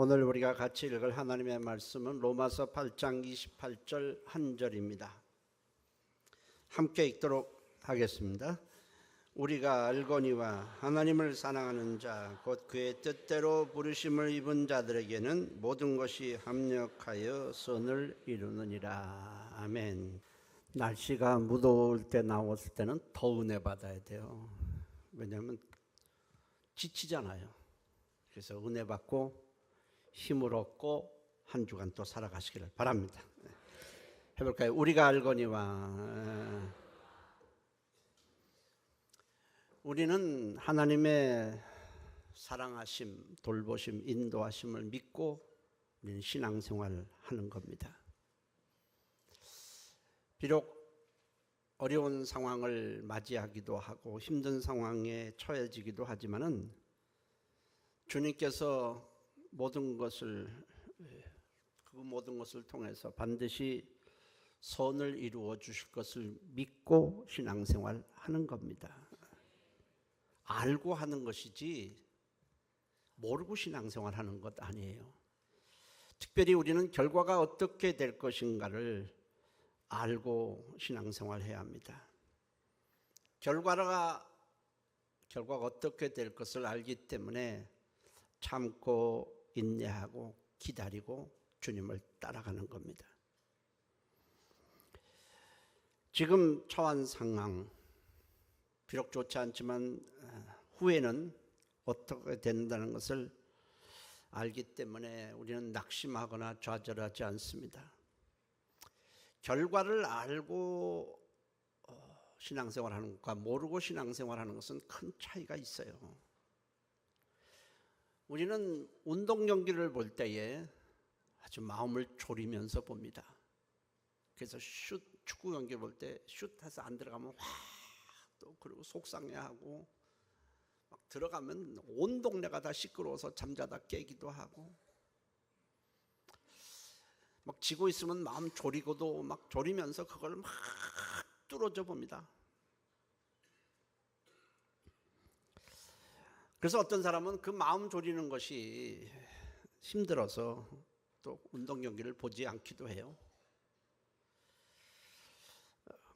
오늘 우리가 같이 읽을 하나님의 말씀은 로마서 8장 28절 한 절입니다. 함께 읽도록 하겠습니다. 우리가 알거니와 하나님을 사랑하는 자 곧 그의 뜻대로 부르심을 입은 자들에게는 모든 것이 합력하여 선을 이루느니라. 아멘. 날씨가 무더울 때 나왔을 때는 더 은혜 받아야 돼요. 왜냐하면 지치잖아요. 그래서 은혜 받고 힘을 얻고 한 주간 또 살아가시기를 바랍니다. 해볼까요? 우리가 알거니와 우리는 하나님의 사랑하심, 돌보심, 인도하심을 믿고 우리는 신앙생활을 하는 겁니다. 비록 어려운 상황을 맞이하기도 하고 힘든 상황에 처해지기도 하지만은 주님께서 모든 것을 통해서 반드시 선을 이루어 주실 것을 믿고 신앙생활 하는 겁니다. 알고 하는 것이지 모르고 신앙생활 하는 것 아니에요. 특별히 우리는 결과가 어떻게 될 것인가를 알고 신앙생활 해야 합니다. 결과가 어떻게 될 것을 알기 때문에 참고 인내하고 기다리고 주님을 따라가는 겁니다. 지금 처한 상황 비록 좋지 않지만 후에는 어떻게 된다는 것을 알기 때문에 우리는 낙심하거나 좌절하지 않습니다. 결과를 알고 신앙생활하는 것과 모르고 신앙생활하는 것은 큰 차이가 있어요. 우리는 운동 경기를 볼 때에 아주 마음을 졸이면서 봅니다. 그래서 축구 경기 볼 때 슛해서 안 들어가면 또 그리고 속상해하고 막 들어가면 온 동네가 다 시끄러워서 잠자다 깨기도 하고 막 지고 있으면 마음 졸이고도 막 졸이면서 그걸 막 뚫어져 봅니다. 그래서 어떤 사람은 그 마음 졸이는 것이 힘들어서 또 운동 경기를 보지 않기도 해요.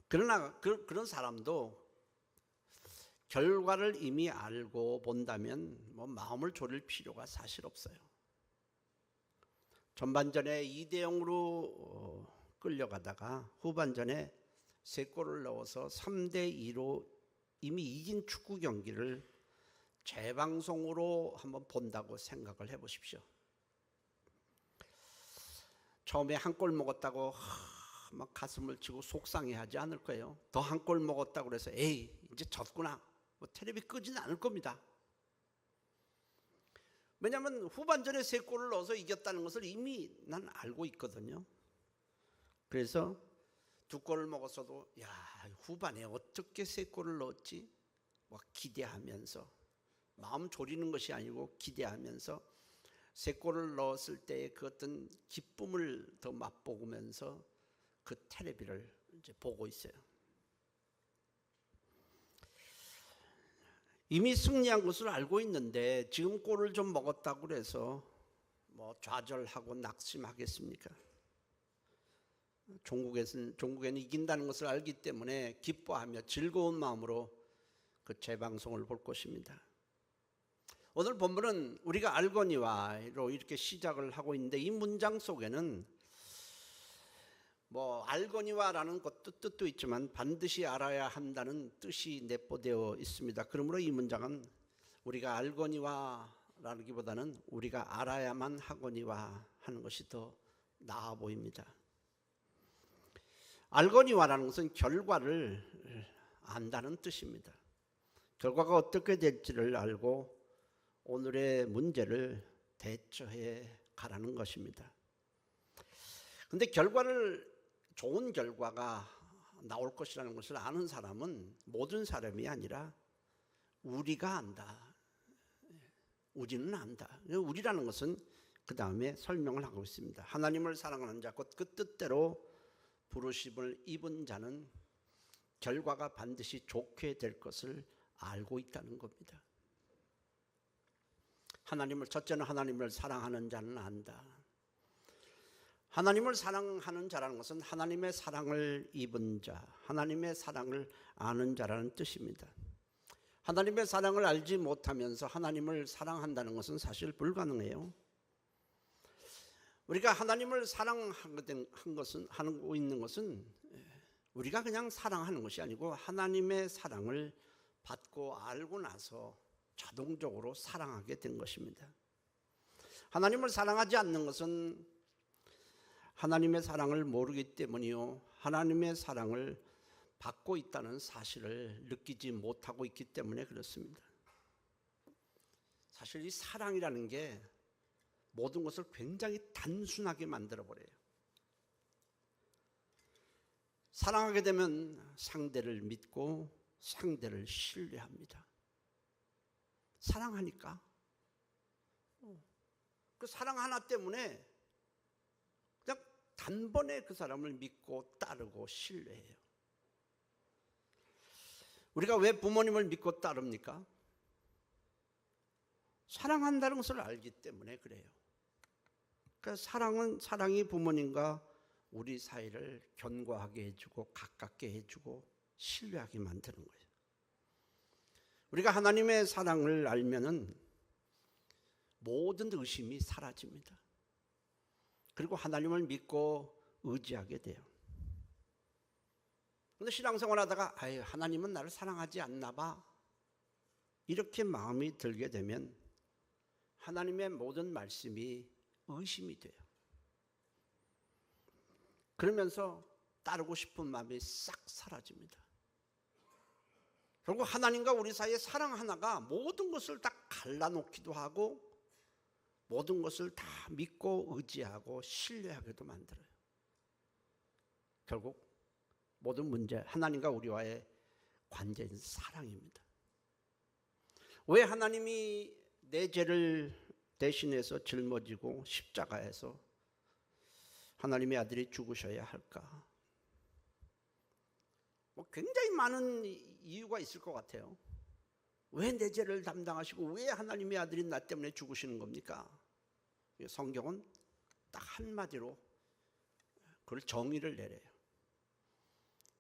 그러나 그런 사람도 결과를 이미 알고 본다면 뭐 마음을 졸일 필요가 사실 없어요. 전반전에 2대0으로 끌려가다가 후반전에 3골을 넣어서 3대2로 이미 이긴 축구 경기를 재방송으로 한번 본다고 생각을 해보십시오. 처음에 한 골 먹었다고 막 가슴을 치고 속상해하지 않을 거예요. 더 한 골 먹었다고 그래서 에이 이제 졌구나 뭐 텔레비 끄지는 않을 겁니다. 왜냐하면 후반전에 3골을 넣어서 이겼다는 것을 이미 난 알고 있거든요. 그래서 2골을 먹었어도 야 후반에 어떻게 3골을 넣었지 막 기대하면서 마음 졸이는 것이 아니고 기대하면서 3골을 넣었을 때의 그 어떤 기쁨을 더 맛보면서 그 텔레비를 이제 보고 있어요. 이미 승리한 것을 알고 있는데 지금 골을 좀 먹었다고 그래서 뭐 좌절하고 낙심하겠습니까? 종국에는 이긴다는 것을 알기 때문에 기뻐하며 즐거운 마음으로 그 재방송을 볼 것입니다. 오늘 본문은 우리가 알거니와로 이렇게 시작을 하고 있는데 이 문장 속에는 뭐 알거니와라는 뜻도 있지만 반드시 알아야 한다는 뜻이 내포되어 있습니다. 그러므로 이 문장은 우리가 알거니와라기보다는 우리가 알아야만 하거니와 하는 것이 더 나아 보입니다. 알거니와라는 것은 결과를 안다는 뜻입니다. 결과가 어떻게 될지를 알고 오늘의 문제를 대처해 가라는 것입니다. 근데 좋은 결과가 나올 것이라는 것을 아는 사람은 모든 사람이 아니라 우리가 안다. 우리는 안다. 우리라는 것은 그 다음에 설명을 하고 있습니다. 하나님을 사랑하는 자 곧 그 뜻대로 부르심을 입은 자는 결과가 반드시 좋게 될 것을 알고 있다는 겁니다. 첫째는 하나님을 사랑하는 자는 안다. 하나님을 사랑하는 자라는 것은 하나님의 사랑을 입은 자, 하나님의 사랑을 아는 자라는 뜻입니다. 하나님의 사랑을 알지 못하면서 하나님을 사랑한다는 것은 사실 불가능해요. 우리가 하나님을 사랑하고 있는 것은 우리가 그냥 사랑하는 것이 아니고 하나님의 사랑을 받고 알고 나서 자동적으로 사랑하게 된 것입니다. 하나님을 사랑하지 않는 것은 하나님의 사랑을 모르기 때문이요, 하나님의 사랑을 받고 있다는 사실을 느끼지 못하고 있기 때문에 그렇습니다. 사실 이 사랑이라는 게 모든 것을 굉장히 단순하게 만들어버려요. 사랑하게 되면 상대를 믿고 상대를 신뢰합니다. 사랑하니까. 그 사랑 하나 때문에 그냥 단번에 그 사람을 믿고 따르고 신뢰해요. 우리가 왜 부모님을 믿고 따릅니까? 사랑한다는 것을 알기 때문에 그래요. 그러니까 사랑이 부모님과 우리 사이를 견고하게 해주고 가깝게 해주고 신뢰하게 만드는 거예요. 우리가 하나님의 사랑을 알면은 모든 의심이 사라집니다. 그리고 하나님을 믿고 의지하게 돼요. 그런데 신앙생활 하다가 하나님은 나를 사랑하지 않나 봐, 이렇게 마음이 들게 되면 하나님의 모든 말씀이 의심이 돼요. 그러면서 따르고 싶은 마음이 싹 사라집니다. 결국 하나님과 우리 사이의 사랑 하나가 모든 것을 다 갈라놓기도 하고 모든 것을 다 믿고 의지하고 신뢰하게도 만들어요. 결국 모든 문제, 하나님과 우리와의 관계는 사랑입니다. 왜 하나님이 내 죄를 대신해서 짊어지고 십자가에서 하나님의 아들이 죽으셔야 할까? 굉장히 많은 이유가 있을 것 같아요. 왜 내 죄를 담당하시고 왜 하나님의 아들이 나 때문에 죽으시는 겁니까? 성경은 딱 한마디로 그걸 정의를 내려요.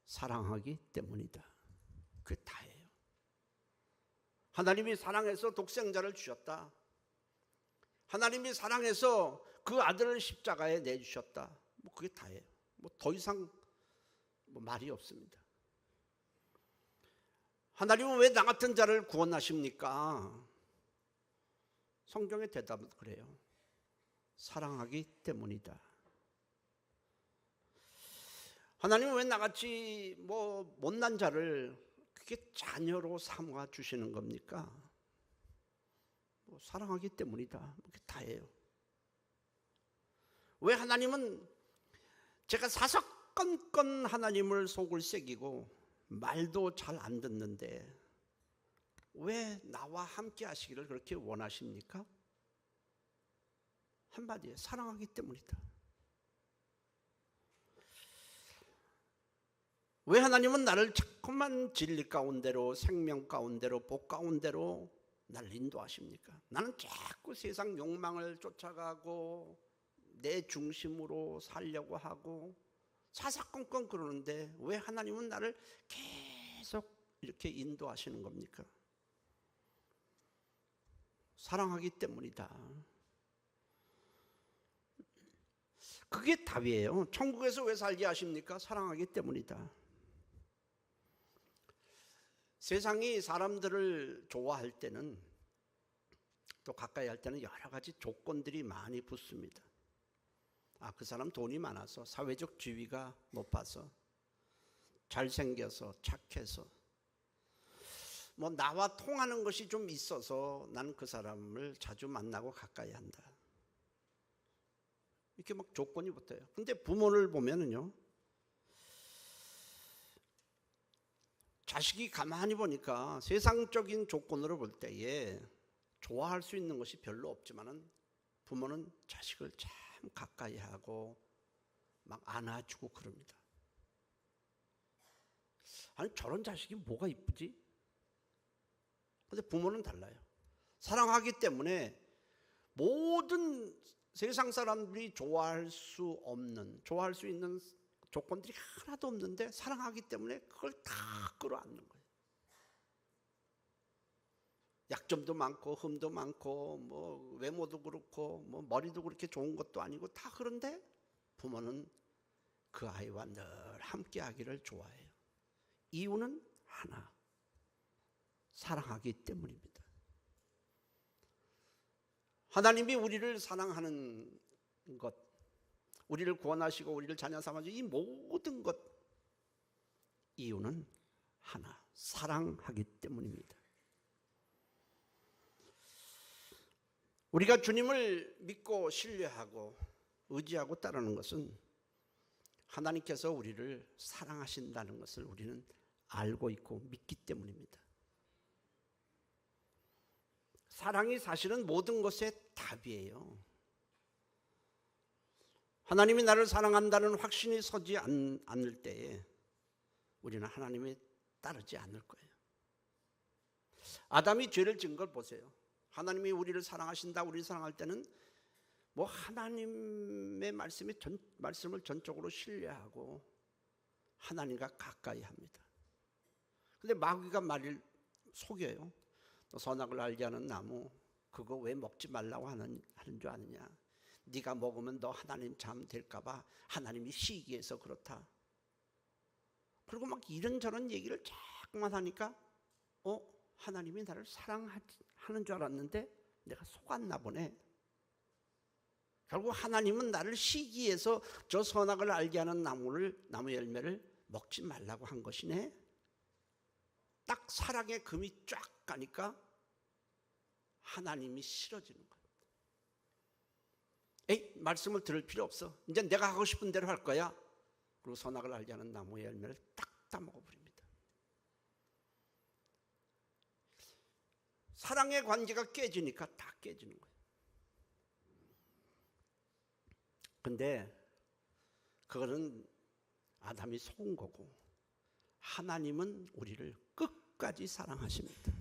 사랑하기 때문이다. 그게 다예요. 하나님이 사랑해서 독생자를 주셨다. 하나님이 사랑해서 그 아들을 십자가에 내주셨다. 그게 다예요. 더 이상 말이 없습니다. 하나님은 왜 나 같은 자를 구원하십니까? 성경의 대답은 그래요. 사랑하기 때문이다. 하나님은 왜 나같이 못난 자를 그게 자녀로 삼아 주시는 겁니까? 사랑하기 때문이다. 그게 다예요. 왜 하나님은 제가 사사건건 하나님을 속을 새기고 말도 잘 안 듣는데 왜 나와 함께 하시기를 그렇게 원하십니까? 한마디에 사랑하기 때문이다. 왜 하나님은 나를 자꾸만 진리 가운데로, 생명 가운데로, 복 가운데로 나를 인도하십니까? 나는 자꾸 세상 욕망을 쫓아가고 내 중심으로 살려고 하고 사사건건 그러는데 왜 하나님은 나를 계속 이렇게 인도하시는 겁니까? 사랑하기 때문이다. 그게 답이에요. 천국에서 왜 살게 하십니까? 사랑하기 때문이다. 세상이 사람들을 좋아할 때는, 또 가까이 할 때는 여러 가지 조건들이 많이 붙습니다. 그 사람 돈이 많아서, 사회적 지위가 높아서, 잘생겨서, 착해서, 나와 통하는 것이 좀 있어서 나는 그 사람을 자주 만나고 가까이 한다. 이렇게 조건이 붙어요. 근데 부모를 보면은요, 자식이 가만히 보니까 세상적인 조건으로 볼 때에 좋아할 수 있는 것이 별로 없지만은 부모는 자식을 참 가까이 하고 막 안아주고 그럽니다. 아니, 저런 자식이 뭐가 이쁘지? 근데 부모는 달라요. 사랑하기 때문에 모든 세상 사람들이 좋아할 수 있는 조건들이 하나도 없는데 사랑하기 때문에 그걸 다 끌어안는 거예요. 약점도 많고 흠도 많고 뭐 외모도 그렇고 뭐 머리도 그렇게 좋은 것도 아니고 다 그런데 부모는 그 아이와 늘 함께 하기를 좋아해요. 이유는 하나, 사랑하기 때문입니다. 하나님이 우리를 사랑하는 것, 우리를 구원하시고 우리를 자녀 삼아주신 이 모든 것, 이유는 하나, 사랑하기 때문입니다. 우리가 주님을 믿고 신뢰하고 의지하고 따르는 것은 하나님께서 우리를 사랑하신다는 것을 우리는 알고 있고 믿기 때문입니다. 사랑이 사실은 모든 것의 답이에요. 하나님이 나를 사랑한다는 확신이 서지 않을 때에 우리는 하나님이 따르지 않을 거예요. 아담이 죄를 지은 걸 보세요. 하나님이 우리를 사랑하신다, 우리를 사랑할 때는 뭐 하나님의 말씀을 전적으로 신뢰하고 하나님과 가까이 합니다. 근데 마귀가 말을 속여요. 너 선악을 알게 하는 나무 그거 왜 먹지 말라고 하는 줄 아느냐. 네가 먹으면 너 하나님 참 될까 봐 하나님이 시기해서 그렇다. 그리고 막 이런저런 얘기를 자꾸만 하니까 하나님이 나를 사랑하는 줄 알았는데 내가 속았나 보네. 결국 하나님은 나를 시기해서 저 선악을 알게 하는 나무 열매를 먹지 말라고 한 것이네. 딱 사랑의 금이 쫙 가니까 하나님이 싫어지는 거예요. 에이, 말씀을 들을 필요 없어. 이제 내가 하고 싶은 대로 할 거야. 그리고 선악을 알게 하는 나무의 열매를 딱 따먹어버립니다. 사랑의 관계가 깨지니까 다 깨지는 거예요. 근데 그거는 아담이 속은 거고 하나님은 우리를 끝까지 사랑하십니다.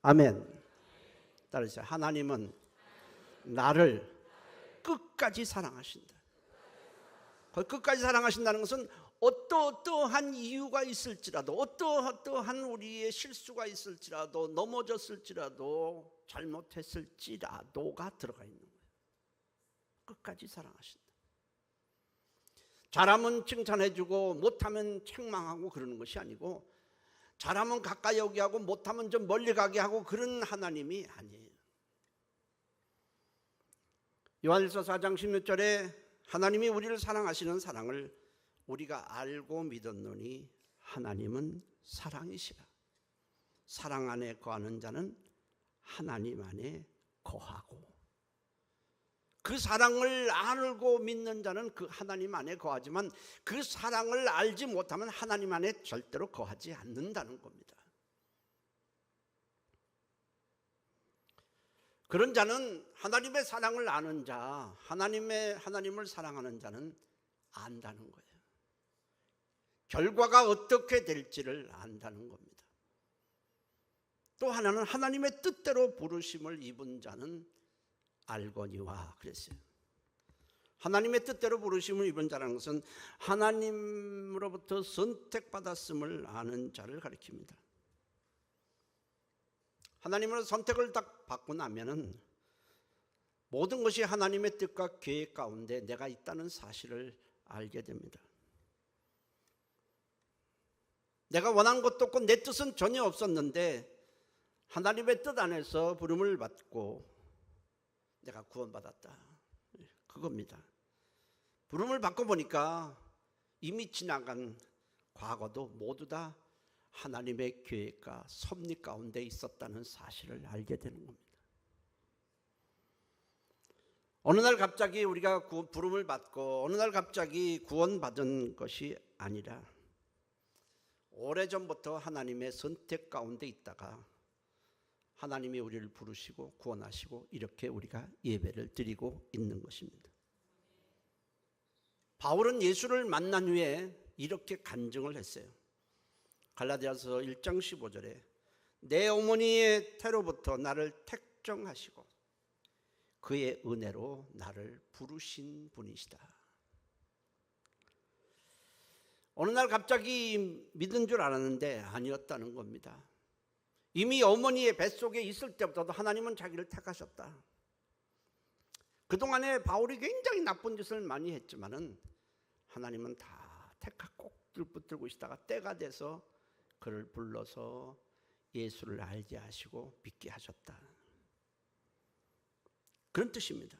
아멘. 따르세요. 하나님은 나를 끝까지 사랑하신다. 끝까지 사랑하신다는 것은 어떠한 이유가 있을지라도 어떠한 우리의 실수가 있을지라도 넘어졌을지라도 잘못했을지라도가 들어가 있는 거예요. 끝까지 사랑하신다. 잘하면 칭찬해주고 못하면 책망하고 그러는 것이 아니고 잘하면 가까이 오게 하고 못하면 좀 멀리 가게 하고 그런 하나님이 아니에요. 요한일서 4장 16절에 하나님이 우리를 사랑하시는 사랑을 우리가 알고 믿었노니 하나님은 사랑이시라. 사랑 안에 거하는 자는 하나님 안에 거하고 그 사랑을 알고 믿는 자는 그 하나님 안에 거하지만 그 사랑을 알지 못하면 하나님 안에 절대로 거하지 않는다는 겁니다. 그런 자는 하나님의 사랑을 아는 자, 하나님을 사랑하는 자는 안다는 거예요. 결과가 어떻게 될지를 안다는 겁니다. 또 하나는 하나님의 뜻대로 부르심을 입은 자는 알거니와 그랬어요. 하나님의 뜻대로 부르심을 입은 자라는 것은 하나님으로부터 선택받았음을 아는 자를 가리킵니다. 하나님으로 선택을 딱 받고 나면은 모든 것이 하나님의 뜻과 계획 가운데 내가 있다는 사실을 알게 됩니다. 내가 원한 것도 없고 내 뜻은 전혀 없었는데 하나님의 뜻 안에서 부름을 받고 내가 구원받았다. 그겁니다. 부름을 받고 보니까 이미 지나간 과거도 모두 다 하나님의 계획과 섭리 가운데 있었다는 사실을 알게 되는 겁니다. 어느 날 갑자기 우리가 부름을 받고 어느 날 갑자기 구원받은 것이 아니라 오래전부터 하나님의 선택 가운데 있다가 하나님이 우리를 부르시고 구원하시고 이렇게 우리가 예배를 드리고 있는 것입니다. 바울은 예수를 만난 후에 이렇게 간증을 했어요. 갈라디아서 1장 15절에 내 어머니의 태로부터 나를 택정하시고 그의 은혜로 나를 부르신 분이시다. 어느 날 갑자기 믿은 줄 알았는데 아니었다는 겁니다. 이미 어머니의 뱃속에 있을 때부터도 하나님은 자기를 택하셨다. 그동안에 바울이 굉장히 나쁜 짓을 많이 했지만은 하나님은 다 택하고 꼭 붙들고 있다가 때가 돼서 그를 불러서 예수를 알게 하시고 믿게 하셨다. 그런 뜻입니다.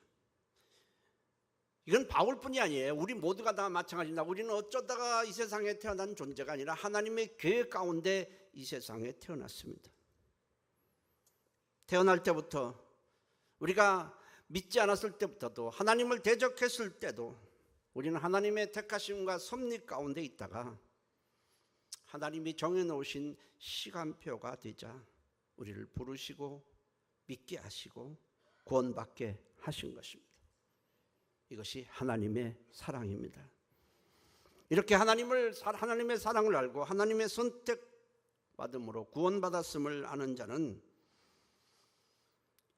이건 바울뿐이 아니에요. 우리 모두가 다 마찬가지입니다. 우리는 어쩌다가 이 세상에 태어난 존재가 아니라 하나님의 계획 가운데 이 세상에 태어났습니다. 태어날 때부터, 우리가 믿지 않았을 때부터도, 하나님을 대적했을 때도 우리는 하나님의 택하심과 섭리 가운데 있다가 하나님이 정해놓으신 시간표가 되자 우리를 부르시고 믿게 하시고 구원받게 하신 것입니다. 이것이 하나님의 사랑입니다. 이렇게 하나님의 사랑을 알고 하나님의 선택받음으로 구원받았음을 아는 자는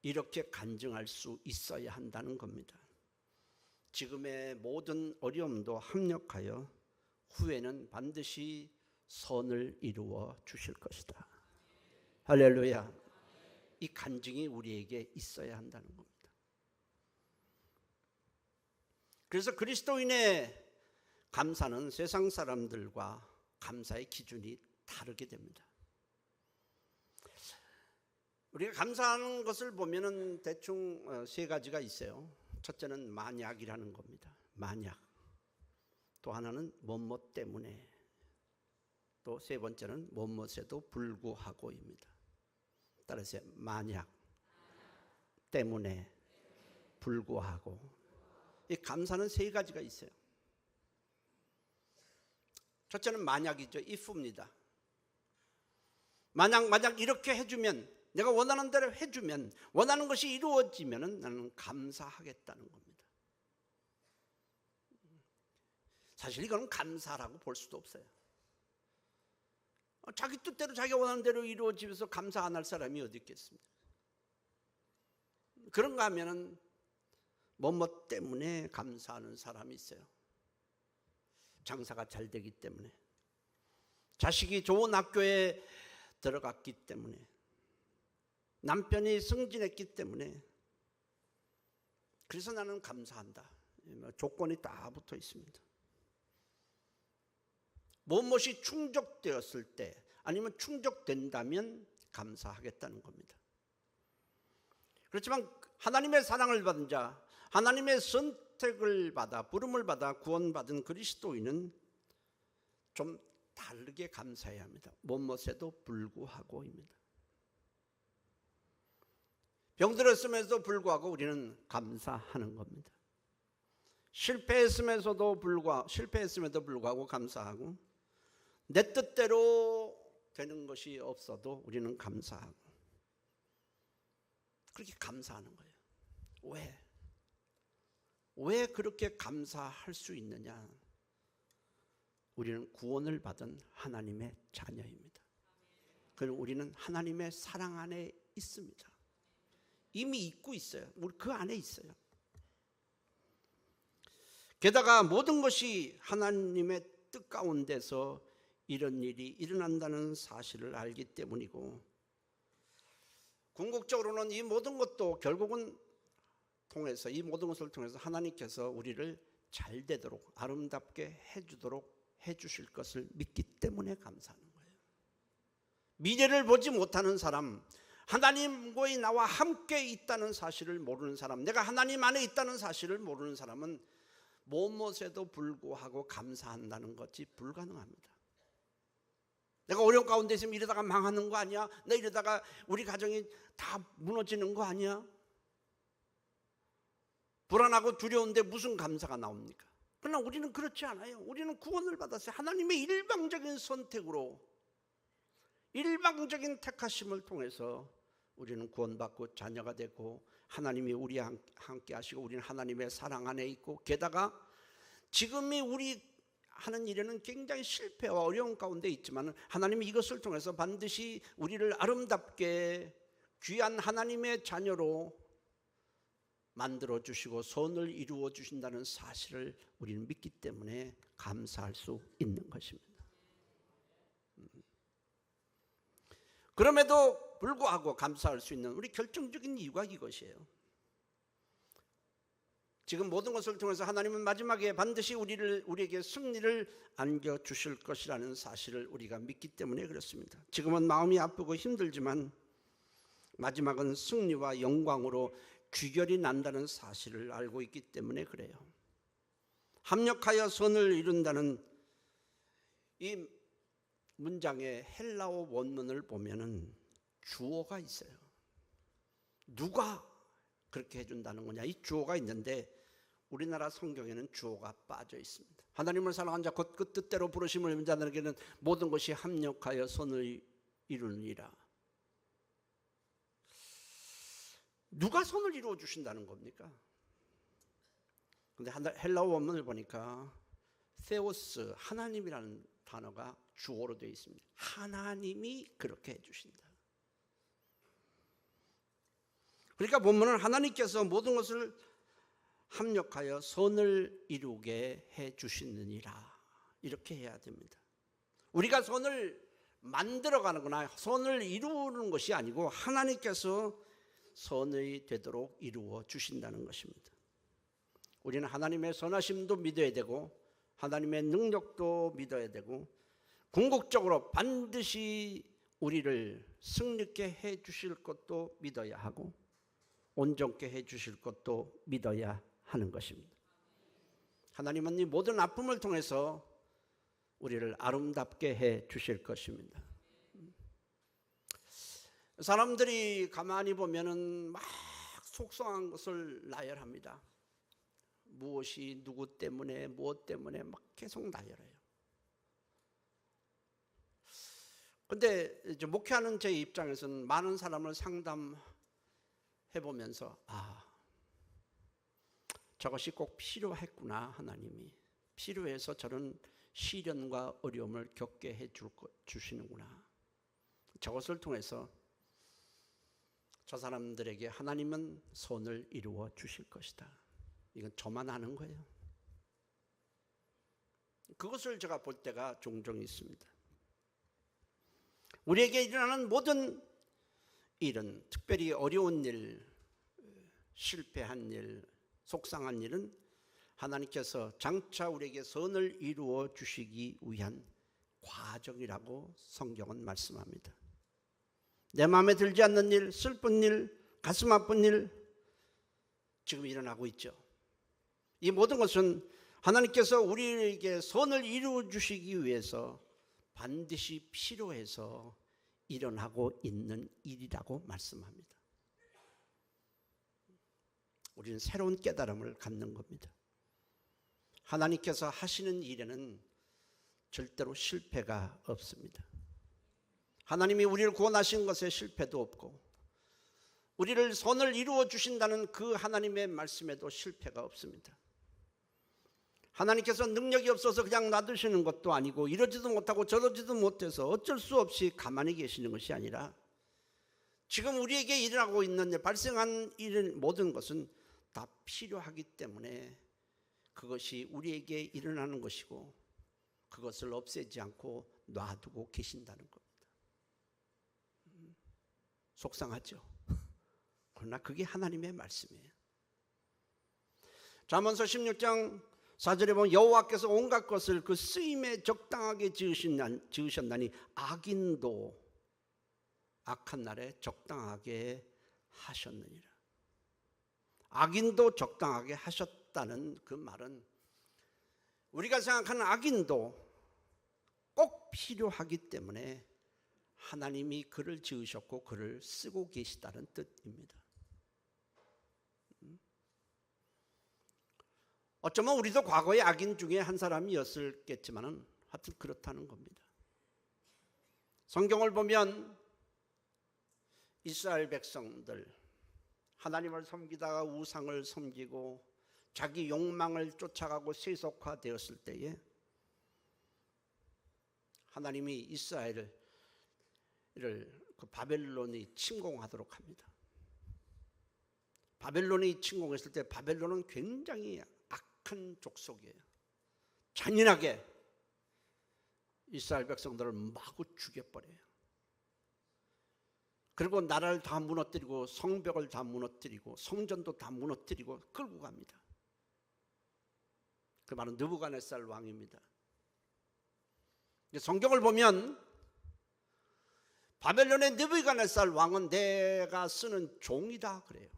이렇게 간증할 수 있어야 한다는 겁니다. 지금의 모든 어려움도 합력하여 후에는 반드시 선을 이루어 주실 것이다. 할렐루야. 이 간증이 우리에게 있어야 한다는 겁니다. 그래서 그리스도인의 감사는 세상 사람들과 감사의 기준이 다르게 됩니다. 우리가 감사하는 것을 보면은 대충 세 가지가 있어요. 첫째는 만약이라는 겁니다. 만약. 또 하나는 뭐뭐 때문에. 또 세 번째는 뭐뭐에도 불구하고입니다. 따라서 만약, 때문에, 불구하고. 이 감사는 세 가지가 있어요. 첫째는 만약이죠. if입니다. 만약 이렇게 해주면, 내가 원하는 대로 해주면, 원하는 것이 이루어지면 나는 감사하겠다는 겁니다. 사실 이거는 감사라고 볼 수도 없어요. 자기 뜻대로 자기가 원하는 대로 이루어지면서 감사 안 할 사람이 어디 있겠습니까? 그런가 하면은 뭐뭐 때문에 감사하는 사람이 있어요. 장사가 잘 되기 때문에, 자식이 좋은 학교에 들어갔기 때문에, 남편이 승진했기 때문에, 그래서 나는 감사한다. 조건이 다 붙어 있습니다. 무엇이 충족되었을 때, 아니면 충족된다면 감사하겠다는 겁니다. 그렇지만 하나님의 사랑을 받은 자, 하나님의 선택을 받아 부름을 받아 구원받은 그리스도인은 좀 다르게 감사해야 합니다. 무엇에도 불구하고입니다. 병들었음에도 불구하고 우리는 감사하는 겁니다. 실패했음에도 불구하고 감사하고, 내 뜻대로 되는 것이 없어도 우리는 감사하고, 그렇게 감사하는 거예요. 왜 그렇게 감사할 수 있느냐? 우리는 구원을 받은 하나님의 자녀입니다. 그리고 우리는 하나님의 사랑 안에 있습니다. 이미 있고 있어요. 우리 그 안에 있어요. 게다가 모든 것이 하나님의 뜻 가운데서 이런 일이 일어난다는 사실을 알기 때문이고, 궁극적으로는 이 모든 것도 결국은 통해서, 이 모든 것을 통해서 하나님께서 우리를 잘 되도록, 아름답게 해주도록 해주실 것을 믿기 때문에 감사하는 거예요. 미래를 보지 못하는 사람, 하나님과의 나와 함께 있다는 사실을 모르는 사람, 내가 하나님 안에 있다는 사실을 모르는 사람은 무엇에도 불구하고 감사한다는 것이 불가능합니다. 내가 어려운 가운데 있으면 이러다가 망하는 거 아니야? 나 이러다가 우리 가정이 다 무너지는 거 아니야? 불안하고 두려운데 무슨 감사가 나옵니까? 그러나 우리는 그렇지 않아요. 우리는 구원을 받았어요. 하나님의 일방적인 선택으로, 일방적인 택하심을 통해서 우리는 구원받고 자녀가 되고, 하나님이 우리와 함께 하시고, 우리는 하나님의 사랑 안에 있고, 게다가 지금이 우리 하는 일에는 굉장히 실패와 어려운 가운데 있지만 하나님이 이것을 통해서 반드시 우리를 아름답게 귀한 하나님의 자녀로 만들어 주시고 선을 이루어 주신다는 사실을 우리는 믿기 때문에 감사할 수 있는 것입니다. 그럼에도 불구하고 감사할 수 있는 우리 결정적인 이유가 이것이에요. 지금 모든 것을 통해서 하나님은 마지막에 반드시 우리에게 승리를 안겨주실 것이라는 사실을 우리가 믿기 때문에 그렇습니다. 지금은 마음이 아프고 힘들지만 마지막은 승리와 영광으로 귀결이 난다는 사실을 알고 있기 때문에 그래요. 합력하여 선을 이룬다는 이 문장의 헬라어 원문을 보면은 주어가 있어요. 누가 그렇게 해준다는 거냐, 이 주어가 있는데 우리나라 성경에는 주어가 빠져 있습니다. 하나님을 사랑한 자 곧 그 뜻대로 부르심을 입은 자들에게는 모든 것이 합력하여 선을 이루느니라. 누가 선을 이루어 주신다는 겁니까? 근데 헬라어 원문을 보니까 세오스, 하나님이라는 단어가 주어로 되어 있습니다. 하나님이 그렇게 해주신다. 그러니까 본문은 하나님께서 모든 것을 합력하여 선을 이루게 해주시느니라, 이렇게 해야 됩니다. 우리가 선을 만들어가는 거나 선을 이루는 것이 아니고 하나님께서 선이 되도록 이루어 주신다는 것입니다. 우리는 하나님의 선하심도 믿어야 되고 하나님의 능력도 믿어야 되고 궁극적으로 반드시 우리를 승리케 해 주실 것도 믿어야 하고 온전케 해 주실 것도 믿어야 하는 것입니다. 하나님은 이 모든 아픔을 통해서 우리를 아름답게 해 주실 것입니다. 사람들이 가만히 보면은 막 속상한 것을 나열합니다. 무엇이 누구 때문에 무엇 때문에 막 계속 나열해요. 근데 이제 목회하는 제 입장에서는 많은 사람을 상담해 보면서 저것이 꼭 필요했구나. 하나님이 필요해서 저런 시련과 어려움을 겪게 해 주시는구나. 저것을 통해서 저 사람들에게 하나님은 선을 이루어 주실 것이다. 이건 저만 아는 거예요. 그것을 제가 볼 때가 종종 있습니다. 우리에게 일어나는 모든 일은, 특별히 어려운 일, 실패한 일, 속상한 일은 하나님께서 장차 우리에게 선을 이루어 주시기 위한 과정이라고 성경은 말씀합니다. 내 마음에 들지 않는 일, 슬픈 일, 가슴 아픈 일 지금 일어나고 있죠. 이 모든 것은 하나님께서 우리에게 선을 이루어 주시기 위해서 반드시 필요해서 일어나고 있는 일이라고 말씀합니다. 우리는 새로운 깨달음을 갖는 겁니다. 하나님께서 하시는 일에는 절대로 실패가 없습니다. 하나님이 우리를 구원하신 것에 실패도 없고 우리를 선을 이루어 주신다는 그 하나님의 말씀에도 실패가 없습니다. 하나님께서 능력이 없어서 그냥 놔두시는 것도 아니고 이러지도 못하고 저러지도 못해서 어쩔 수 없이 가만히 계시는 것이 아니라 지금 우리에게 일어나고 있는 발생한 일 모든 것은 다 필요하기 때문에 그것이 우리에게 일어나는 것이고 그것을 없애지 않고 놔두고 계신다는 겁니다. 속상하죠? 그러나 그게 하나님의 말씀이에요. 잠언서 16장 4절에 보면 여호와께서 온갖 것을 그 쓰임에 적당하게 지으셨나니 악인도 악한 날에 적당하게 하셨느니라. 악인도 적당하게 하셨다는 그 말은 우리가 생각하는 악인도 꼭 필요하기 때문에 하나님이 그를 지으셨고 그를 쓰고 계시다는 뜻입니다. 어쩌면 우리도 과거의 악인 중에 한 사람이었겠지만 하여튼 그렇다는 겁니다. 성경을 보면 이스라엘 백성들 하나님을 섬기다가 우상을 섬기고 자기 욕망을 쫓아가고 세속화되었을 때에 하나님이 이스라엘을 그 바벨론이 침공하도록 합니다. 바벨론이 침공했을 때 바벨론은 굉장히 악한 족속이에요. 잔인하게 이스라엘 백성들을 마구 죽여버려요. 그리고 나라를 다 무너뜨리고 성벽을 다 무너뜨리고 성전도 다 무너뜨리고 끌고 갑니다. 그 바로 느부갓네살 왕입니다. 성경을 보면 바벨론의 느부갓네살 왕은 내가 쓰는 종이다 그래요.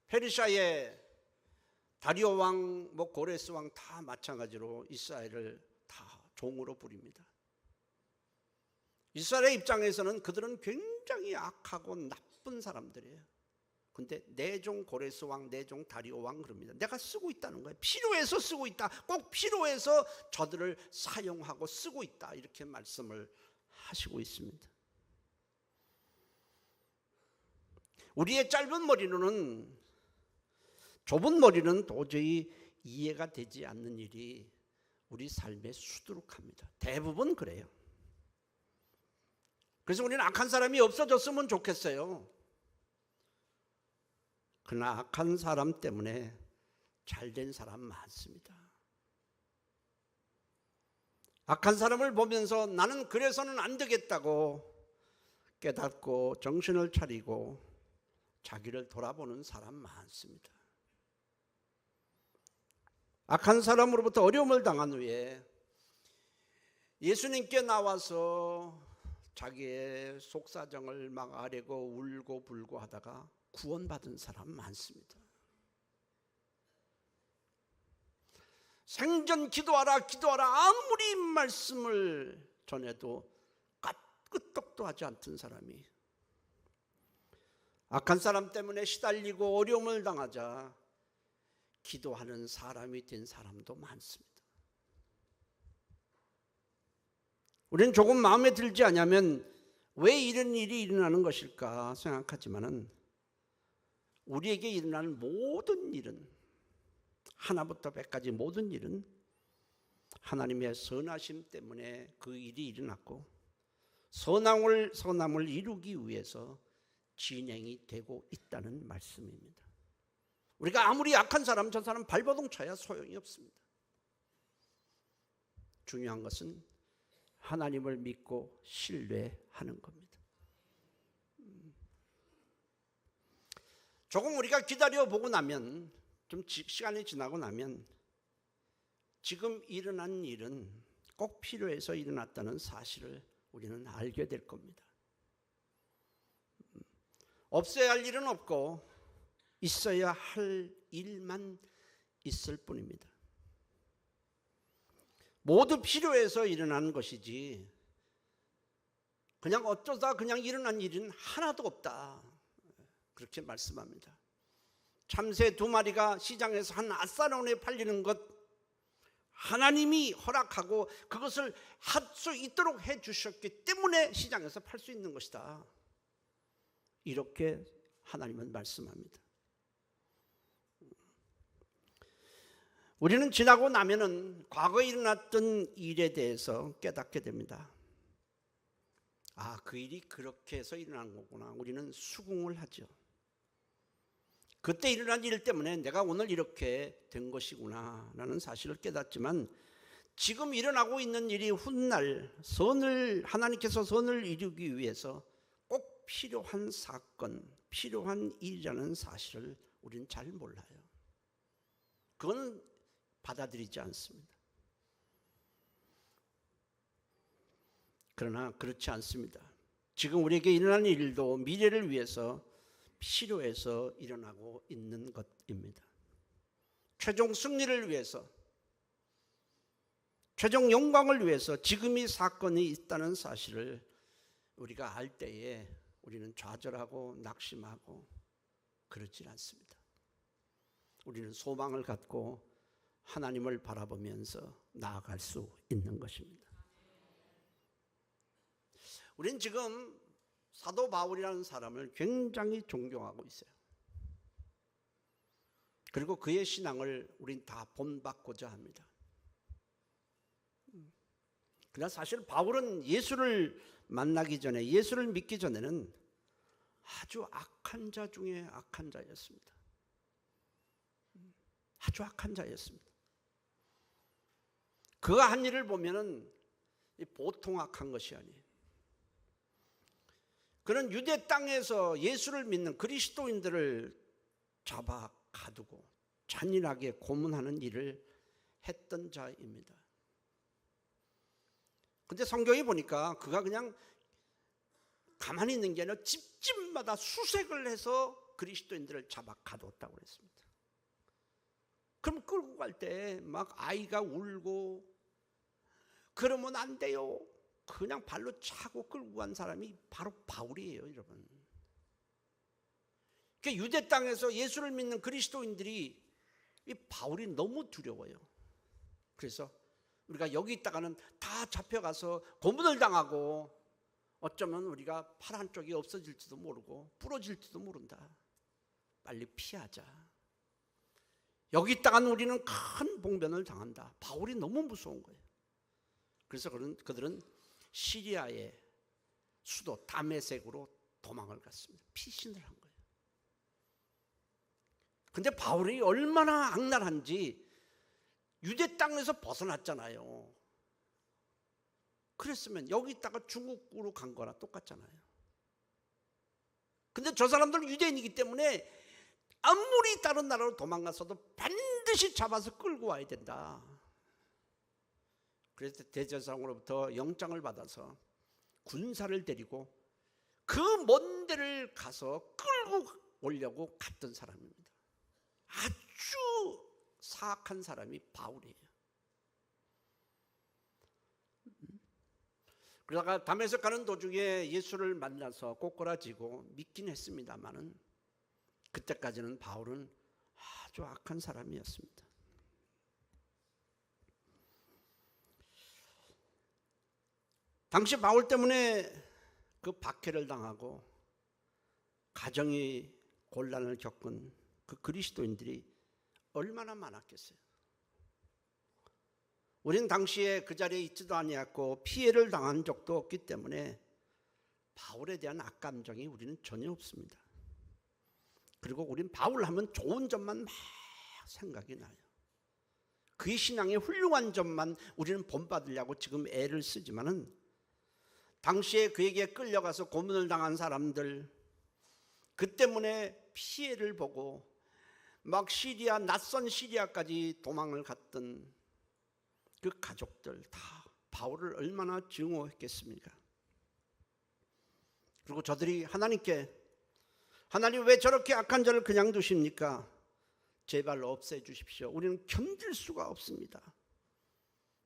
페르시아의 다리오 왕, 고레스 왕 다 마찬가지로 이스라엘을 다 종으로 부립니다. 이스라엘의 입장에서는 그들은 굉장히 악하고 나쁜 사람들이에요. 근데 내 종 고레스 왕, 내 종 다리오 왕 그럽니다. 내가 쓰고 있다는 거예요. 필요해서 쓰고 있다. 꼭 필요해서 저들을 사용하고 쓰고 있다. 이렇게 말씀을 하시고 있습니다. 우리의 짧은 머리로는, 좁은 머리는 도저히 이해가 되지 않는 일이 우리 삶에 수두룩합니다. 대부분 그래요. 그래서 우리는 악한 사람이 없어졌으면 좋겠어요. 그러나 악한 사람 때문에 잘된 사람 많습니다. 악한 사람을 보면서 나는 그래서는 안 되겠다고 깨닫고 정신을 차리고 자기를 돌아보는 사람 많습니다. 악한 사람으로부터 어려움을 당한 후에 예수님께 나와서 자기의 속사정을 막 아뢰고 울고 불고 하다가 구원받은 사람 많습니다. 생전 기도하라 기도하라 아무리 말씀을 전해도 끄떡도 하지 않던 사람이 악한 사람 때문에 시달리고 어려움을 당하자 기도하는 사람이 된 사람도 많습니다. 우리는 조금 마음에 들지 않으면 왜 이런 일이 일어나는 것일까 생각하지만은 우리에게 일어나는 모든 일은, 하나부터 백까지 모든 일은 하나님의 선하심 때문에 그 일이 일어났고 선함을 이루기 위해서 진행이 되고 있다는 말씀입니다. 우리가 아무리 악한 사람, 저 사람 발버둥 쳐야 소용이 없습니다. 중요한 것은 하나님을 믿고 신뢰하는 겁니다. 조금 우리가 기다려보고 나면, 좀 시간이 지나고 나면 지금 일어난 일은 꼭 필요해서 일어났다는 사실을 우리는 알게 될 겁니다. 없어야 할 일은 없고 있어야 할 일만 있을 뿐입니다. 모두 필요해서 일어난 것이지 그냥 어쩌다 그냥 일어난 일은 하나도 없다. 그렇게 말씀합니다. 참새 2마리가 시장에서 한 아싸론에 팔리는 것 하나님이 허락하고 그것을 할 수 있도록 해주셨기 때문에 시장에서 팔 수 있는 것이다. 이렇게 하나님은 말씀합니다. 우리는 지나고 나면은 과거에 일어났던 일에 대해서 깨닫게 됩니다. 아, 그 일이 그렇게 해서 일어난 거구나. 우리는 수긍을 하죠. 그때 일어난 일 때문에 내가 오늘 이렇게 된 것이구나 라는 사실을 깨닫지만 지금 일어나고 있는 일이 훗날 하나님께서 선을 이루기 위해서 꼭 필요한 사건, 필요한 일이라는 사실을 우리는 잘 몰라요. 그건 받아들이지 않습니다. 그러나 그렇지 않습니다. 지금 우리에게 일어나는 일도 미래를 위해서 필요해서 일어나고 있는 것입니다. 최종 승리를 위해서, 최종 영광을 위해서 지금 이 사건이 있다는 사실을 우리가 알 때에 우리는 좌절하고 낙심하고 그렇지 않습니다. 우리는 소망을 갖고 하나님을 바라보면서 나아갈 수 있는 것입니다. 우리는 지금 사도 바울이라는 사람을 굉장히 존경하고 있어요. 그리고 그의 신앙을 우린 다 본받고자 합니다. 그러나 사실 바울은 예수를 만나기 전에, 예수를 믿기 전에는 아주 악한 자 중에 악한 자였습니다. 아주 악한 자였습니다. 그가 한 일을 보면은 보통 악한 것이 아니에요. 그는 유대 땅에서 예수를 믿는 그리스도인들을 잡아 가두고 잔인하게 고문하는 일을 했던 자입니다. 근데 성경에 보니까 그가 그냥 가만히 있는 게 아니라 집집마다 수색을 해서 그리스도인들을 잡아 가뒀다고 그랬습니다. 그럼 끌고 갈 때 막 아이가 울고 그러면 안 돼요. 그냥 발로 차고 끌고 간 사람이 바로 바울이에요, 여러분. 그러니까 유대 땅에서 예수를 믿는 그리스도인들이 이 바울이 너무 두려워요. 그래서 우리가 여기 있다가는 다 잡혀가서 고문을 당하고 어쩌면 우리가 팔 한쪽이 없어질지도 모르고 부러질지도 모른다. 빨리 피하자. 여기 있다가는 우리는 큰 봉변을 당한다. 바울이 너무 무서운 거예요. 그래서 그들은 시리아의 수도 다메섹으로 도망을 갔습니다. 피신을 한 거예요. 근데 바울이 얼마나 악랄한지 유대 땅에서 벗어났잖아요. 그랬으면 여기 있다가 중국으로 간 거나 똑같잖아요. 근데 저 사람들은 유대인이기 때문에 아무리 다른 나라로 도망갔어도 반드시 잡아서 끌고 와야 된다. 그래서 대제사장으로부터 영장을 받아서 군사를 데리고 그 먼 데를 가서 끌고 오려고 갔던 사람입니다. 아주 사악한 사람이 바울이에요. 그러다가 다메섹 가는 도중에 예수를 만나서 꼬꾸라지고 믿긴 했습니다마는 그때까지는 바울은 아주 악한 사람이었습니다. 당시 바울 때문에 그 박해를 당하고 가정이 곤란을 겪은 그 그리스도인들이 얼마나 많았겠어요. 우리는 당시에 그 자리에 있지도 아니었고 피해를 당한 적도 없기 때문에 바울에 대한 악감정이 우리는 전혀 없습니다. 그리고 우리는 바울 하면 좋은 점만 막 생각이 나요. 그의 신앙의 훌륭한 점만 우리는 본받으려고 지금 애를 쓰지만은 당시에 그에게 끌려가서 고문을 당한 사람들, 그 때문에 피해를 보고 막 시리아, 낯선 시리아까지 도망을 갔던 그 가족들 다 바울을 얼마나 증오했겠습니까? 그리고 저들이 하나님께 하나님 왜 저렇게 악한 자를 그냥 두십니까? 제발 없애주십시오. 우리는 견딜 수가 없습니다.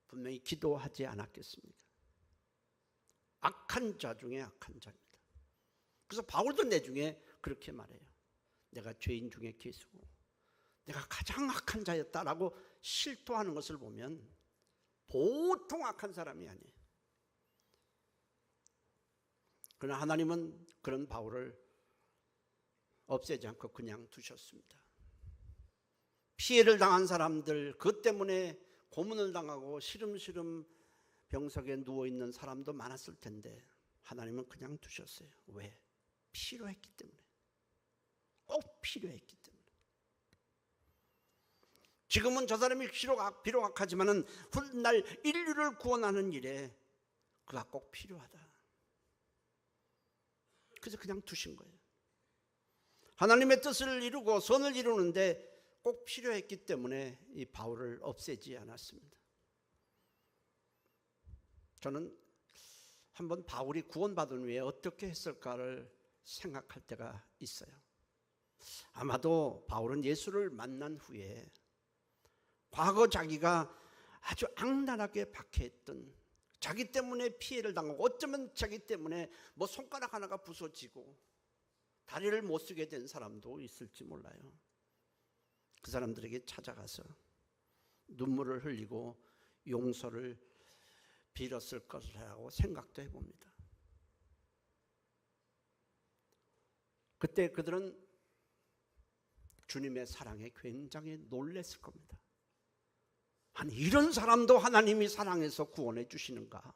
분명히 기도하지 않았겠습니까? 악한 자 중에 악한 자입니다. 그래서 바울도 내중에 그렇게 말해요. 내가 죄인 중에 괴수고 내가 가장 악한 자였다라고 실토하는 것을 보면 보통 악한 사람이 아니에요. 그러나 하나님은 그런 바울을 없애지 않고 그냥 두셨습니다. 피해를 당한 사람들, 그 때문에 고문을 당하고 시름시름 병석에 누워있는 사람도 많았을 텐데 하나님은 그냥 두셨어요. 왜? 필요했기 때문에. 꼭 필요했기 때문에. 지금은 저 사람이 비록 악하지만은 훗날 인류를 구원하는 일에 그가 꼭 필요하다. 그래서 그냥 두신 거예요. 하나님의 뜻을 이루고 선을 이루는데 꼭 필요했기 때문에 이 바울을 없애지 않았습니다. 저는 한번 바울이 구원받은 후에 어떻게 했을까를 생각할 때가 있어요. 아마도 바울은 예수를 만난 후에 과거 자기가 아주 악랄하게 박해했던, 자기 때문에 피해를 당하고 어쩌면 자기 때문에 뭐 손가락 하나가 부서지고 다리를 못 쓰게 된 사람도 있을지 몰라요. 그 사람들에게 찾아가서 눈물을 흘리고 용서를 빌었을 것이라고 생각도 해봅니다. 그때 그들은 주님의 사랑에 굉장히 놀랐을 겁니다. 아니, 이런 사람도 하나님이 사랑해서 구원해 주시는가?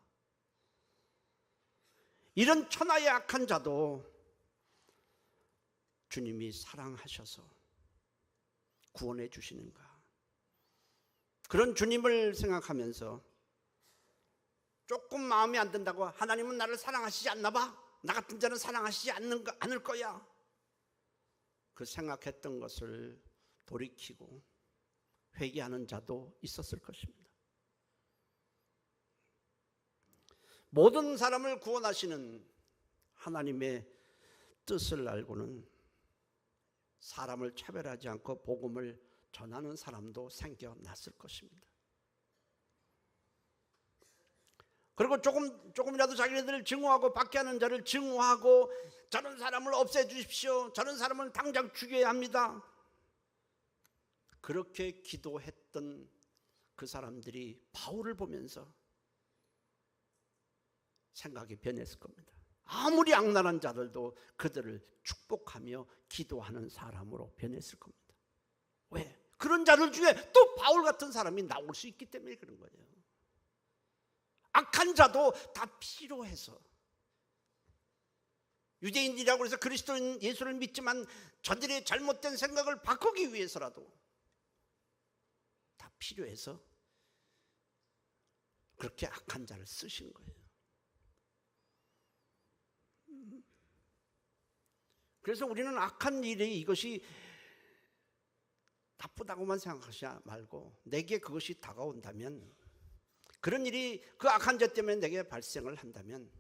이런 천하의 악한 자도 주님이 사랑하셔서 구원해 주시는가? 그런 주님을 생각하면서 조금 마음에 안 든다고 하나님은 나를 사랑하시지 않나 봐? 나 같은 자는 사랑하시지 않을 거야. 그 생각했던 것을 돌이키고 회개하는 자도 있었을 것입니다. 모든 사람을 구원하시는 하나님의 뜻을 알고는 사람을 차별하지 않고 복음을 전하는 사람도 생겨났을 것입니다. 그리고 조금이라도 자기네들을 증오하고 박해하는 자를 증오하고 저런 사람을 없애주십시오. 저런 사람을 당장 죽여야 합니다. 그렇게 기도했던 그 사람들이 바울을 보면서 생각이 변했을 겁니다. 아무리 악랄한 자들도 그들을 축복하며 기도하는 사람으로 변했을 겁니다. 왜? 그런 자들 중에 또 바울 같은 사람이 나올 수 있기 때문에 그런 거예요. 악한 자도 다 필요해서, 유대인이라고 해서 그리스도인 예수를 믿지만 저들의 잘못된 생각을 바꾸기 위해서라도 다 필요해서 그렇게 악한 자를 쓰신 거예요. 그래서 우리는 악한 일이 이것이 나쁘다고만 생각하지 말고 내게 그것이 다가온다면, 그런 일이 그 악한 죄 때문에 내게 발생을 한다면,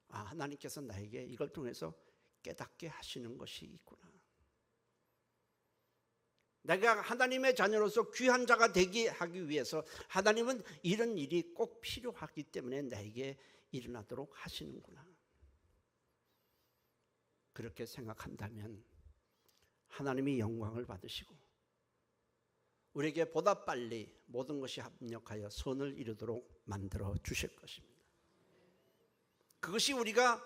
아, 하나님께서 나에게 이걸 통해서 깨닫게 하시는 것이 있구나. 내가 하나님의 자녀로서 귀한 자가 되게 하기 위해서 하나님은 이런 일이 꼭 필요하기 때문에 나에게 일어나도록 하시는구나. 그렇게 생각한다면 하나님이 영광을 받으시고 우리에게 보다 빨리 모든 것이 합력하여 선을 이루도록 만들어 주실 것입니다. 그것이 우리가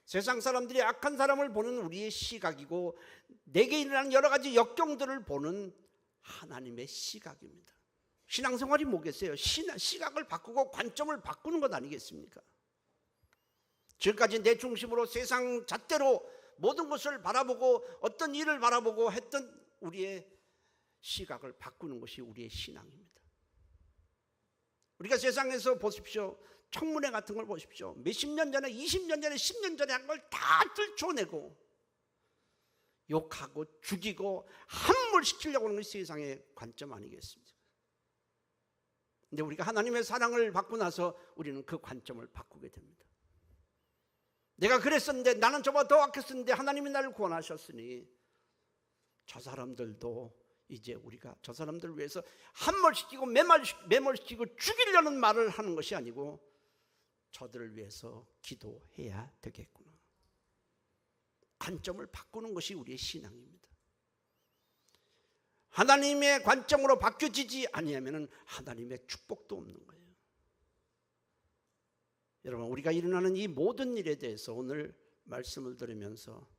세상 사람들이 악한 사람을 보는 우리의 시각이고 내게 일어나는 여러 가지 역경들을 보는 하나님의 시각입니다. 신앙생활이 뭐겠어요? 시각을 바꾸고 관점을 바꾸는 것 아니겠습니까? 지금까지 내 중심으로 세상 잣대로 모든 것을 바라보고 어떤 일을 바라보고 했던 우리의 시각을 바꾸는 것이 우리의 신앙입니다. 우리가 세상에서 보십시오. 청문회 같은 걸 보십시오. 몇십 년 전에, 20년 전에, 10년 전에 한 걸 다 들춰내고 욕하고 죽이고 함몰시키려고 하는 것이 세상의 관점 아니겠습니까? 근데 우리가 하나님의 사랑을 받고 나서 우리는 그 관점을 바꾸게 됩니다. 내가 그랬었는데, 나는 저보다 더 악했었는데 하나님이 나를 구원하셨으니 저 사람들도 이제 우리가 저 사람들을 위해서 함몰시키고 매몰시키고 죽이려는 말을 하는 것이 아니고 저들을 위해서 기도해야 되겠구나. 관점을 바꾸는 것이 우리의 신앙입니다. 하나님의 관점으로 바뀌어지지 아니하면 하나님의 축복도 없는 거예요. 여러분, 우리가 일어나는 이 모든 일에 대해서 오늘 말씀을 들으면서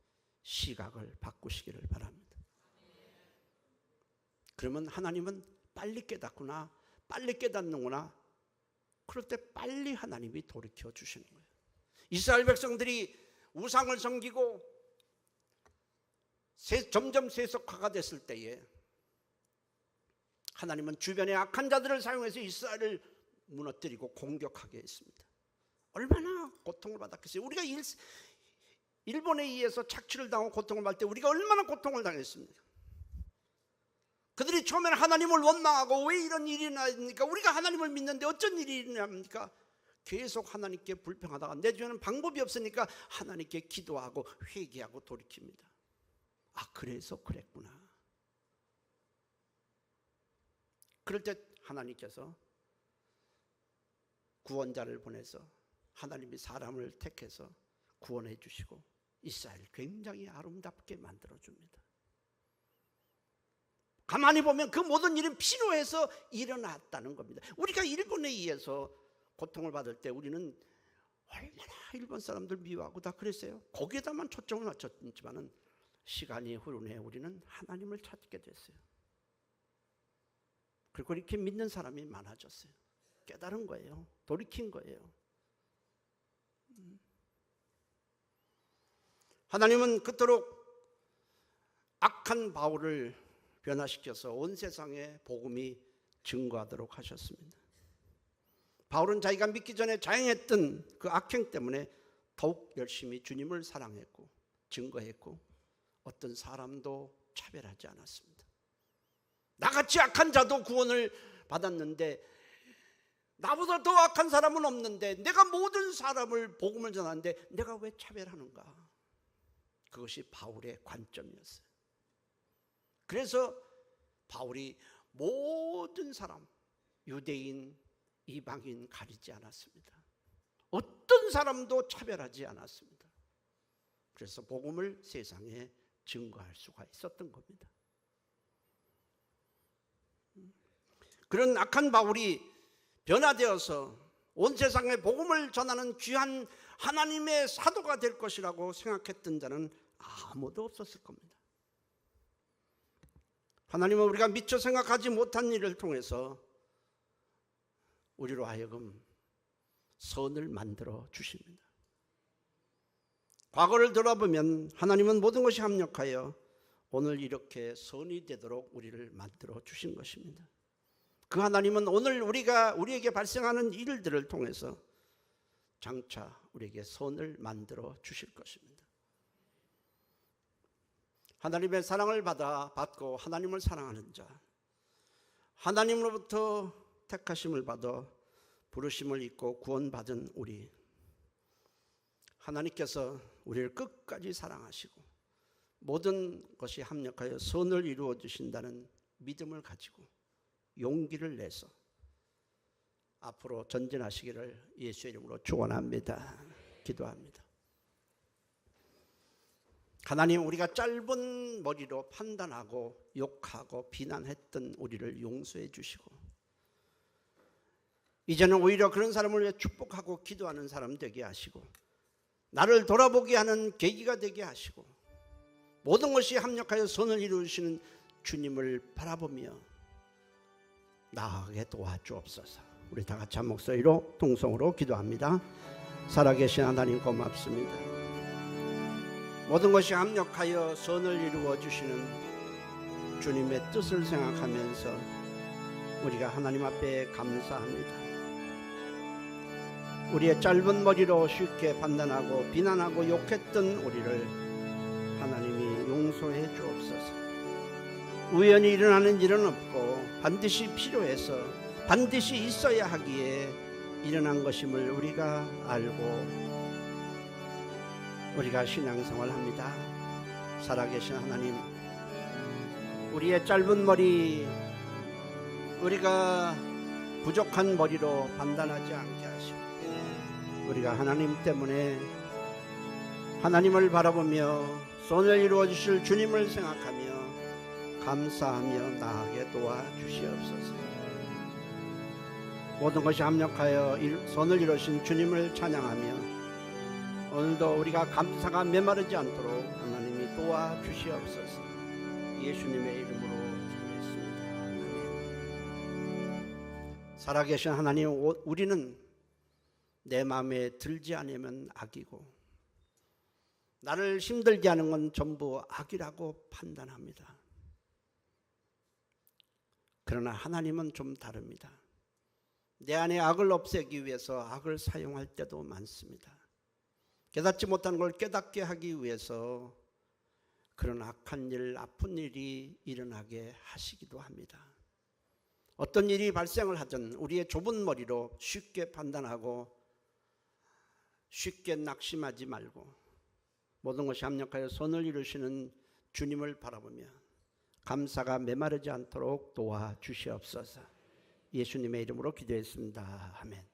시각을 바꾸시기를 바랍니다. 그러면 하나님은 빨리 깨닫구나, 빨리 깨닫는구나. 그럴 때 빨리 하나님이 돌이켜 주시는 거예요. 이스라엘 백성들이 우상을 섬기고 점점 세속화가 됐을 때에 하나님은 주변의 악한 자들을 사용해서 이스라엘을 무너뜨리고 공격하게 했습니다. 얼마나 고통을 받았겠어요. 우리가 일본에 의해서 착취를 당하고 고통을 받을 때 우리가 얼마나 고통을 당했습니까? 그들이 처음에는 하나님을 원망하고 왜 이런 일이 일어납니까? 우리가 하나님을 믿는데 어쩐 일이 일어납니까? 계속 하나님께 불평하다가 내 주에는 방법이 없으니까 하나님께 기도하고 회개하고 돌이킵니다. 아, 그래서 그랬구나. 그럴 때 하나님께서 구원자를 보내서 하나님이 사람을 택해서 구원해 주시고 이스라엘을 굉장히 아름답게 만들어 줍니다. 가만히 보면 그 모든 일은 필요해서 일어났다는 겁니다. 우리가 일본에 의해서 고통을 받을 때 우리는 얼마나 일본 사람들 미워하고 다 그랬어요. 거기에다만 초점을 맞췄지만은 시간이 흐른 후에 우리는 하나님을 찾게 됐어요. 그리고 이렇게 믿는 사람이 많아졌어요. 깨달은 거예요. 돌이킨 거예요. 하나님은 그토록 악한 바울을 변화시켜서 온 세상에 복음이 증거하도록 하셨습니다. 바울은 자기가 믿기 전에 자행했던 그 악행 때문에 더욱 열심히 주님을 사랑했고 증거했고 어떤 사람도 차별하지 않았습니다. 나같이 악한 자도 구원을 받았는데 나보다 더 악한 사람은 없는데 내가 모든 사람을 복음을 전하는데 내가 왜 차별하는가? 그것이 바울의 관점이었어요. 그래서 바울이 모든 사람, 유대인, 이방인 가리지 않았습니다. 어떤 사람도 차별하지 않았습니다. 그래서 복음을 세상에 증거할 수가 있었던 겁니다. 그런 악한 바울이 변화되어서 온 세상에 복음을 전하는 귀한 하나님의 사도가 될 것이라고 생각했던 자는 아무도 없었을 겁니다. 하나님은 우리가 미처 생각하지 못한 일을 통해서 우리로 하여금 선을 만들어 주십니다. 과거를 돌아보면 하나님은 모든 것이 합력하여 오늘 이렇게 선이 되도록 우리를 만들어 주신 것입니다. 그 하나님은 오늘 우리에게 발생하는 일들을 통해서 장차 우리에게 선을 만들어 주실 것입니다. 하나님의 사랑을 받고 하나님을 사랑하는 자, 하나님으로부터 택하심을 받아 부르심을 입고 구원받은 우리, 하나님께서 우리를 끝까지 사랑하시고 모든 것이 합력하여 선을 이루어 주신다는 믿음을 가지고 용기를 내서 앞으로 전진하시기를 예수의 이름으로 축원합니다. 기도합니다. 하나님, 우리가 짧은 머리로 판단하고 욕하고 비난했던 우리를 용서해 주시고 이제는 오히려 그런 사람을 위해 축복하고 기도하는 사람 되게 하시고 나를 돌아보게 하는 계기가 되게 하시고 모든 것이 합력하여 선을 이루시는 주님을 바라보며 나아가게 도와주옵소서. 우리 다 같이 한 목소리로 통성으로 기도합니다. 살아계신 하나님 고맙습니다. 모든 것이 합력하여 선을 이루어 주시는 주님의 뜻을 생각하면서 우리가 하나님 앞에 감사합니다. 우리의 짧은 머리로 쉽게 판단하고 비난하고 욕했던 우리를 하나님이 용서해 주옵소서. 우연히 일어나는 일은 없고 반드시 필요해서 반드시 있어야 하기에 일어난 것임을 우리가 알고 우리가 신앙생활을 합니다. 살아계신 하나님, 우리의 짧은 머리, 우리가 부족한 머리로 판단하지 않게 하시고 우리가 하나님 때문에 하나님을 바라보며 선을 이루어 주실 주님을 생각하며 감사하며 나아가게 도와주시옵소서. 모든 것이 합력하여 선을 이루신 주님을 찬양하며 오늘도 우리가 감사가 메마르지 않도록 하나님이 도와주시옵소서. 예수님의 이름으로 기도했습니다. 아멘. 살아계신 하나님, 우리는 내 마음에 들지 않으면 악이고 나를 힘들게 하는 건 전부 악이라고 판단합니다. 그러나 하나님은 좀 다릅니다. 내 안에 악을 없애기 위해서 악을 사용할 때도 많습니다. 깨닫지 못한 걸 깨닫게 하기 위해서 그런 악한 일, 아픈 일이 일어나게 하시기도 합니다. 어떤 일이 발생을 하든 우리의 좁은 머리로 쉽게 판단하고 쉽게 낙심하지 말고 모든 것이 합력하여 선을 이루시는 주님을 바라보며 감사가 메마르지 않도록 도와주시옵소서. 예수님의 이름으로 기도했습니다. 아멘.